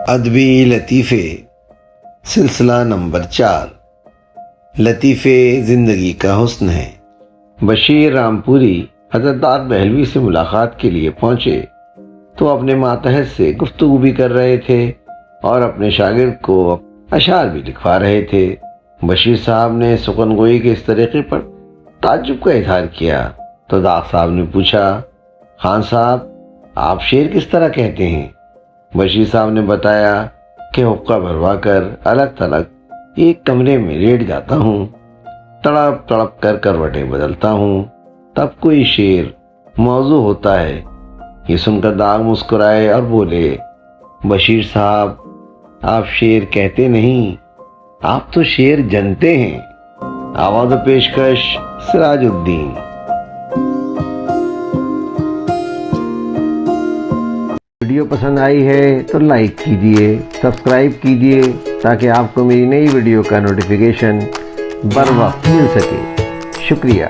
ادبی لطیفے سلسلہ نمبر 4 لطیفے زندگی کا حسن ہے۔ بشیر رامپوری حضرت دار بہلوی سے ملاقات کے لیے پہنچے تو اپنے ماتحت سے گفتگو بھی کر رہے تھے اور اپنے شاگرد کو اشعار بھی لکھوا رہے تھے۔ بشیر صاحب نے سخن گوئی کے اس طریقے پر تعجب کا اظہار کیا تو داغ صاحب نے پوچھا، خان صاحب آپ شعر کس طرح کہتے ہیں؟ بشیر صاحب نے بتایا کہ حقہ بھروا کر الگ تھلگ ایک کمرے میں لیٹ جاتا ہوں، تڑپ تڑپ کر کروٹیں بدلتا ہوں، تب کوئی شعر موضوع ہوتا ہے۔ یہ سن کر داغ مسکرائے اور بولے، بشیر صاحب آپ شعر کہتے نہیں، آپ تو شعر جنتے ہیں۔ آواز و پیشکش سراج الدین۔ ویڈیو پسند آئی ہے تو لائک کیجئے، سبسکرائب کیجئے تاکہ آپ کو میری نئی ویڈیو کا نوٹیفیکیشن بر وقت مل سکے۔ شکریہ۔